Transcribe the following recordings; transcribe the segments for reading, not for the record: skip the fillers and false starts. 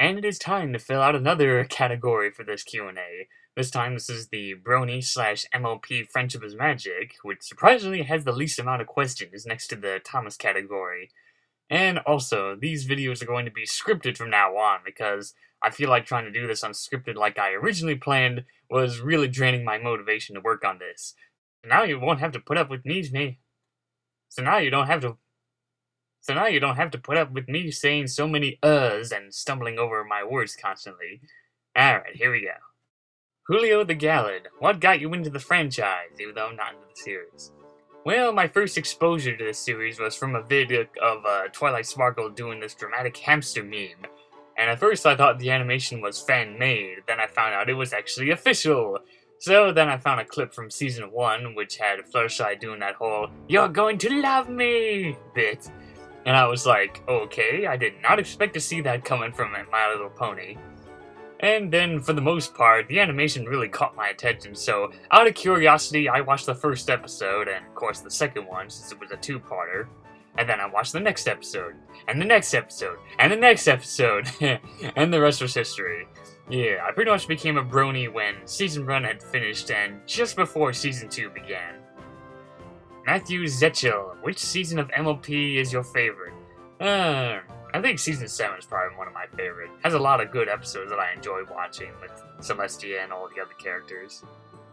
and it is time to fill out another category for this Q&A. This time this is the Brony / MLP Friendship is Magic, which surprisingly has the least amount of questions next to the Thomas category. And also, these videos are going to be scripted from now on, because I feel like trying to do this unscripted like I originally planned was really draining my motivation to work on this. So now you won't have to put up with me. So now you don't have to put up with me saying so many uhs and stumbling over my words constantly. Alright, here we go. Julio the Gallad, what got you into the franchise, even though I'm not into the series? Well, my first exposure to this series was from a vid of Twilight Sparkle doing this dramatic hamster meme. And at first I thought the animation was fan-made, then I found out it was actually official. So then I found a clip from Season 1, which had Fluttershy doing that whole, "You're going to love me" bit. And I was like, okay, I did not expect to see that coming from My Little Pony. And then, for the most part, the animation really caught my attention, so out of curiosity, I watched the first episode, and of course the second one, since it was a two-parter. And then I watched the next episode, and the next episode, and the next episode, and the rest was history. Yeah, I pretty much became a brony when Season 1 had finished, and just before Season 2 began. Matthew Zechiel, which season of MLP is your favorite? I think Season 7 is probably one of my favorite. Has a lot of good episodes that I enjoy watching with Celestia and all the other characters.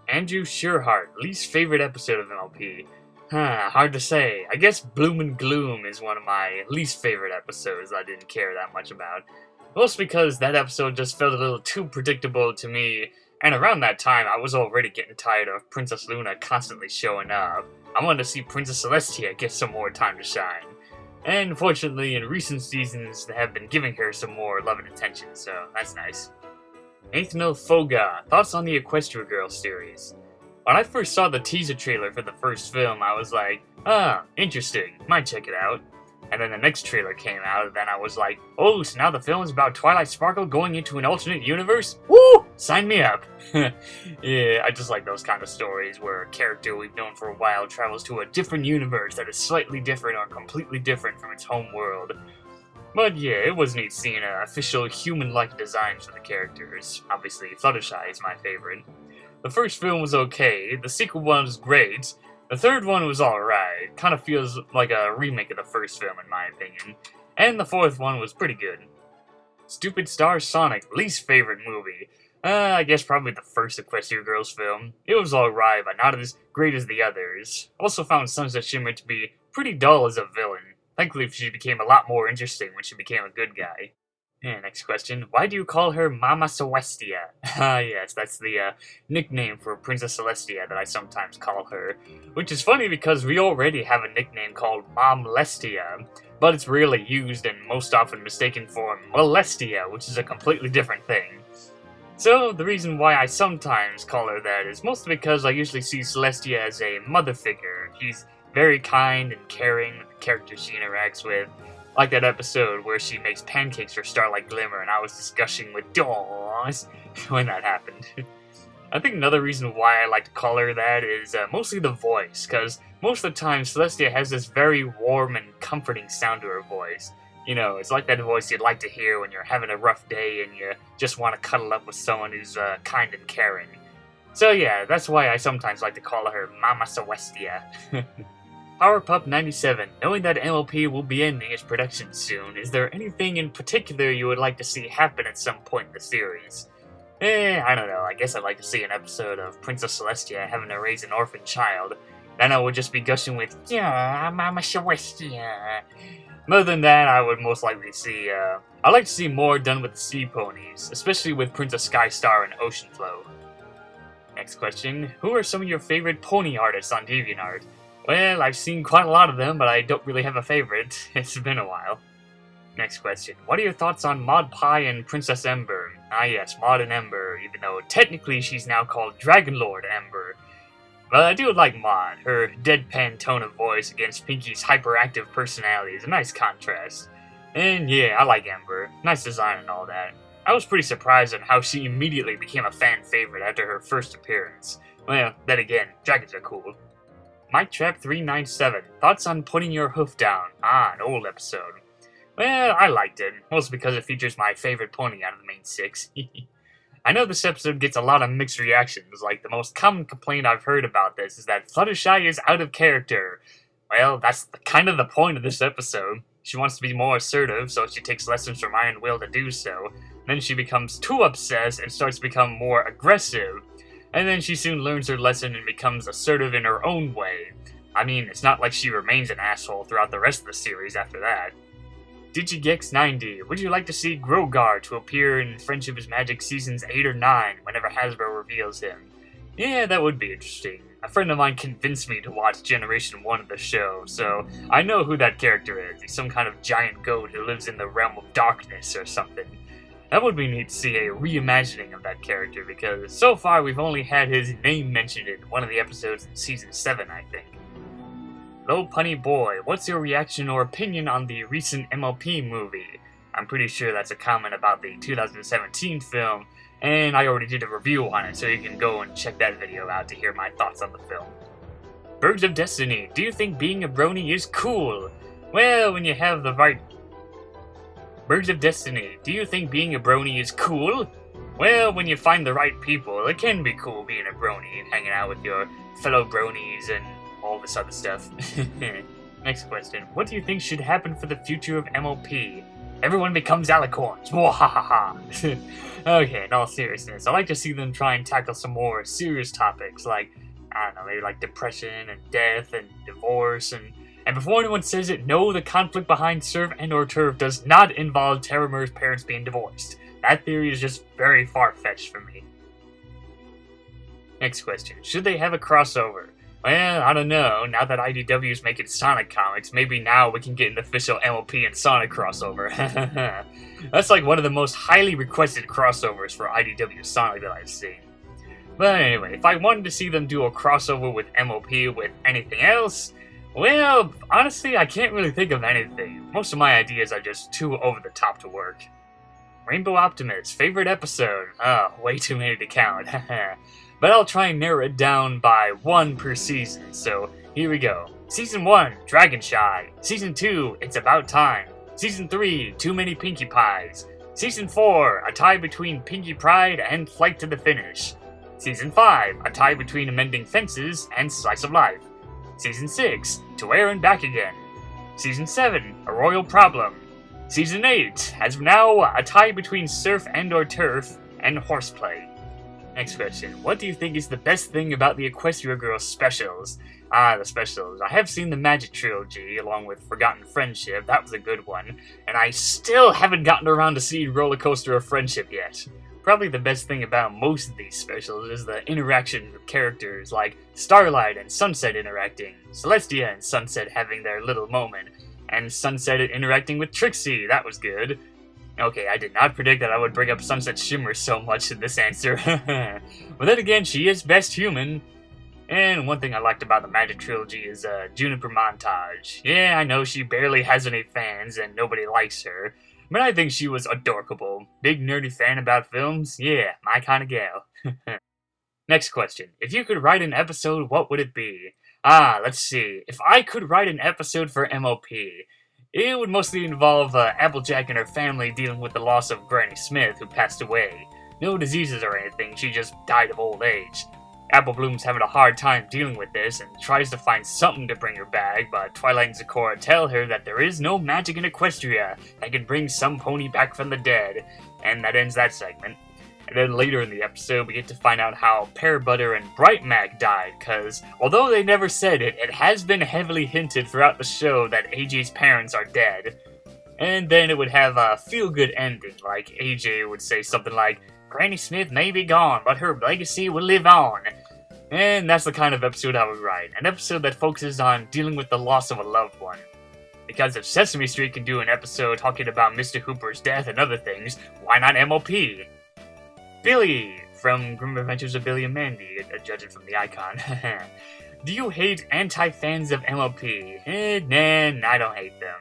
Andrew Sureheart, least favorite episode of MLP? Hard to say. I guess Bloom and Gloom is one of my least favorite episodes that I didn't care that much about. Mostly because that episode just felt a little too predictable to me, and around that time I was already getting tired of Princess Luna constantly showing up. I wanted to see Princess Celestia get some more time to shine. And fortunately, in recent seasons, they have been giving her some more love and attention, so that's nice. Nathaniel Foga, thoughts on the Equestria Girls series? When I first saw the teaser trailer for the first film, I was like, interesting, might check it out. And then the next trailer came out, and then I was like, oh, so now the film is about Twilight Sparkle going into an alternate universe? Woo! Sign me up! Yeah, I just like those kind of stories where a character we've known for a while travels to a different universe that is slightly different or completely different from its home world. But yeah, it was neat seeing official human-like designs for the characters. Obviously, Fluttershy is my favorite. The first film was okay, the sequel one was great, the third one was alright, kind of feels like a remake of the first film in my opinion, and the fourth one was pretty good. StupidStarSonic, least favorite movie? I guess probably the first Equestria Girls film. It was alright, but not as great as the others. Also found Sunset Shimmer to be pretty dull as a villain. Thankfully she became a lot more interesting when she became a good guy. Yeah, next question. Why do you call her Mama Cewestia? Yes, that's the nickname for Princess Celestia that I sometimes call her. Which is funny because we already have a nickname called Momlestia, but it's rarely used and most often mistaken for Molestia, which is a completely different thing. So, the reason why I sometimes call her that is mostly because I usually see Celestia as a mother figure. She's very kind and caring with the characters she interacts with. Like that episode where she makes pancakes for Starlight Glimmer and I was discussing with Dawes when that happened. I think another reason why I like to call her that is mostly the voice, because most of the time Celestia has this very warm and comforting sound to her voice. You know, it's like that voice you'd like to hear when you're having a rough day and you just want to cuddle up with someone who's kind and caring. So yeah, that's why I sometimes like to call her Mama Cewestia. Powerpup 97, knowing that MLP will be ending its production soon, is there anything in particular you would like to see happen at some point in the series? I don't know, I guess I'd like to see an episode of Princess Celestia having to raise an orphan child. Then I would just be gushing with, yeah, Mama Cewestia. Other than that, I would most likely see, I'd like to see more done with the sea ponies, especially with Princess Skystar and Ocean Flow. Next question, who are some of your favorite pony artists on DeviantArt? Well, I've seen quite a lot of them, but I don't really have a favorite. It's been a while. Next question. What are your thoughts on Maud Pie and Princess Ember? Ah yes, Maud and Ember, even though technically she's now called Dragon Lord Ember. But I do like Maud. Her deadpan tone of voice against Pinky's hyperactive personality is a nice contrast. And yeah, I like Ember. Nice design and all that. I was pretty surprised at how she immediately became a fan favorite after her first appearance. Well, then again, dragons are cool. MikeTrap397, thoughts on putting your hoof down? Ah, an old episode. Well, I liked it, mostly because it features my favorite pony out of the main 6. I know this episode gets a lot of mixed reactions, like the most common complaint I've heard about this is that Fluttershy is out of character. Well, that's kind of the point of this episode. She wants to be more assertive, so she takes lessons from Iron Will to do so. Then she becomes too obsessed and starts to become more aggressive. And then she soon learns her lesson and becomes assertive in her own way. I mean, it's not like she remains an asshole throughout the rest of the series after that. DigiGex90, would you like to see Grogar to appear in Friendship is Magic Seasons 8 or 9 whenever Hasbro reveals him? Yeah, that would be interesting. A friend of mine convinced me to watch Generation 1 of the show, so I know who that character is. He's some kind of giant goat who lives in the realm of darkness or something. That would be neat to see a reimagining of that character, because so far we've only had his name mentioned in one of the episodes in Season 7, I think. LopunnyBoy, what's your reaction or opinion on the recent MLP movie? I'm pretty sure that's a comment about the 2017 film, and I already did a review on it, so you can go and check that video out to hear my thoughts on the film. Birds of Destiny, do you think being a brony is cool? Well, when you have the right... Birds of Destiny, do you think being a brony is cool? Well, when you find the right people, it can be cool being a brony and hanging out with your fellow bronies and all this other stuff. Next question. What do you think should happen for the future of MLP? Everyone becomes alicorns. Mwahaha. Okay, in all seriousness, I'd like to see them try and tackle some more serious topics like, I don't know, maybe like depression and death and divorce and before anyone says it, no, the conflict behind Surf and or Turf does not involve Terramur's parents being divorced. That theory is just very far-fetched for me. Next question. Should they have a crossover? Well, I don't know. Now that IDW is making Sonic comics, maybe now we can get an official MLP and Sonic crossover. That's like one of the most highly requested crossovers for IDW Sonic that I've seen. But anyway, if I wanted to see them do a crossover with MLP with anything else, well, honestly, I can't really think of anything. Most of my ideas are just too over the top to work. Rainbow Optimus, favorite episode? Oh, way too many to count. But I'll try and narrow it down by one per season, so here we go. Season 1, Dragon Shy. Season 2, It's About Time. Season 3, Too Many Pinkie Pies. Season 4, a tie between Pinkie Pride and Flight to the Finish. Season 5, a tie between Amending Fences and Slice of Life. Season 6, To Where and Back Again. Season 7, A Royal Problem. Season 8, as of now, a tie between Surf and or Turf and Horseplay. Next question. What do you think is the best thing about the Equestria Girls Specials? Ah, the Specials. I have seen the Magic Trilogy, along with Forgotten Friendship. That was a good one. And I still haven't gotten around to seeing Roller Coaster of Friendship yet. Probably the best thing about most of these specials is the interaction with characters like Starlight and Sunset interacting, Celestia and Sunset having their little moment, and Sunset interacting with Trixie. That was good. Okay, I did not predict that I would bring up Sunset Shimmer so much in this answer. But then again, she is best human. And one thing I liked about the Magic Trilogy is Juniper Montage. Yeah, I know she barely has any fans and nobody likes her, but I think she was adorkable. Big nerdy fan about films? Yeah, my kind of gal. Next question. If you could write an episode, what would it be? Ah, let's see. If I could write an episode for MLP, it would mostly involve Applejack and her family dealing with the loss of Granny Smith, who passed away. No diseases or anything, she just died of old age. Apple Bloom's having a hard time dealing with this and tries to find something to bring her back, but Twilight and Zecora tell her that there is no magic in Equestria that can bring some pony back from the dead, and that ends that segment. And then later in the episode, we get to find out how Pear Butter and Bright Mag died, cause although they never said it, it has been heavily hinted throughout the show that AJ's parents are dead. And then it would have a feel-good ending, like AJ would say something like, Granny Smith may be gone, but her legacy will live on. And that's the kind of episode I would write, an episode that focuses on dealing with the loss of a loved one. Because if Sesame Street can do an episode talking about Mr. Hooper's death and other things, why not MLP? Billy, from Grim Adventures of Billy and Mandy, judging from the icon. Do you hate anti-fans of MLP? Nah, I don't hate them.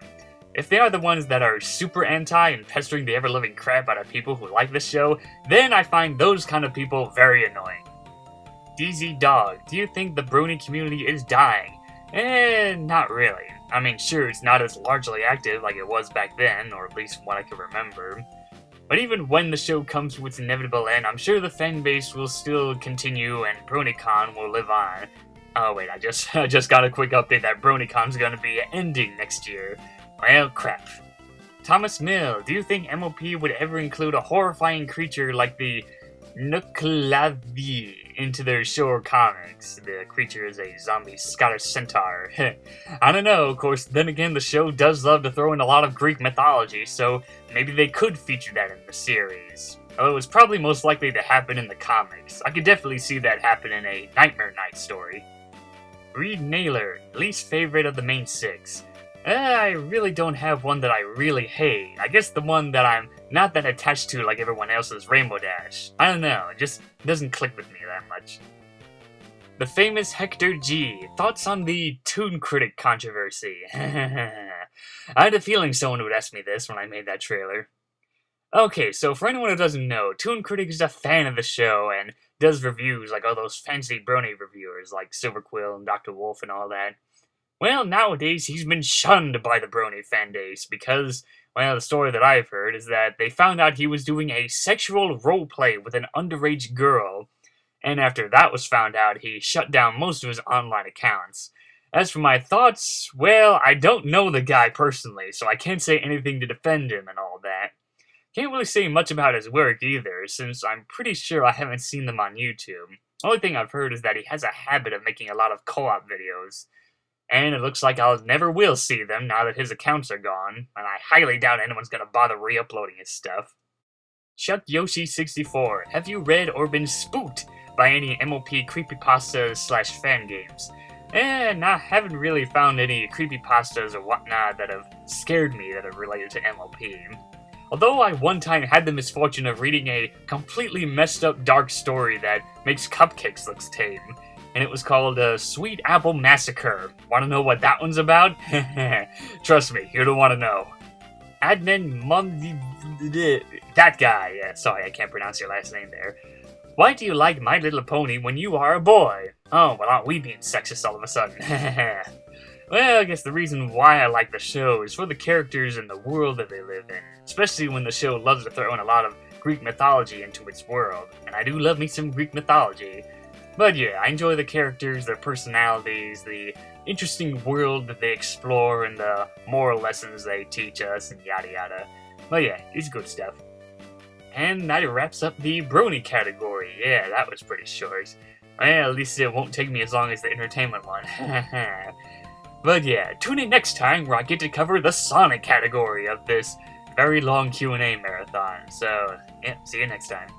If they are the ones that are super anti and pestering the ever-living crap out of people who like the show, then I find those kind of people very annoying. Dee Zee Dog, do you think the Brony community is dying? Not really. I mean, sure, it's not as largely active like it was back then, or at least what I can remember. But even when the show comes to its inevitable end, I'm sure the fan base will still continue and BronyCon will live on. Oh wait, I just got a quick update that BronyCon's gonna be ending next year. Well, crap. Thomas Mill, do you think MLP would ever include a horrifying creature like the Nuklavi into their show or comics? The creature is a zombie Scottish centaur. I don't know, of course, then again the show does love to throw in a lot of Greek mythology, so maybe they could feature that in the series. Although it's probably most likely to happen in the comics. I could definitely see that happen in a Nightmare Night story. Reed Naylor, least favorite of the main six. I really don't have one that I really hate. I guess the one that I'm not that attached to like everyone else is Rainbow Dash. I don't know, it just doesn't click with me that much. The famous Hector G. Thoughts on the Toon Kritic controversy? I had a feeling someone would ask me this when I made that trailer. Okay, so for anyone who doesn't know, Toon Kritic is a fan of the show and does reviews like all those fancy brony reviewers like Silverquill and Dr. Wolf and all that. Well, nowadays he's been shunned by the brony fan base because, well, the story that I've heard is that they found out he was doing a sexual roleplay with an underage girl, and after that was found out, he shut down most of his online accounts. As for my thoughts, well, I don't know the guy personally, so I can't say anything to defend him and all that. Can't really say much about his work either, since I'm pretty sure I haven't seen them on YouTube. Only thing I've heard is that he has a habit of making a lot of co-op videos. And it looks like I'll never will see them now that his accounts are gone, and I highly doubt anyone's gonna bother re-uploading his stuff. Chuck Yoshi64, have you read or been spooked by any MLP creepypastas / fan games? I haven't really found any creepypastas or whatnot that have scared me that are related to MLP. Although I one time had the misfortune of reading a completely messed up dark story that makes cupcakes look tame. And it was called Sweet Apple Massacre. Want to know what that one's about? Trust me, you don't want to know. Adnan Muminhodzic, that guy. Yeah, sorry, I can't pronounce your last name there. Why do you like My Little Pony when you are a boy? Oh, well, aren't we being sexist all of a sudden? Well, I guess the reason why I like the show is for the characters and the world that they live in. Especially when the show loves to throw in a lot of Greek mythology into its world. And I do love me some Greek mythology. But yeah, I enjoy the characters, their personalities, the interesting world that they explore, and the moral lessons they teach us, and yada yada. But yeah, it's good stuff. And that wraps up the Brony category. Yeah, that was pretty short. Well, at least it won't take me as long as the entertainment one. But yeah, tune in next time where I get to cover the Sonic category of this very long Q&A marathon. So, yeah, see you next time.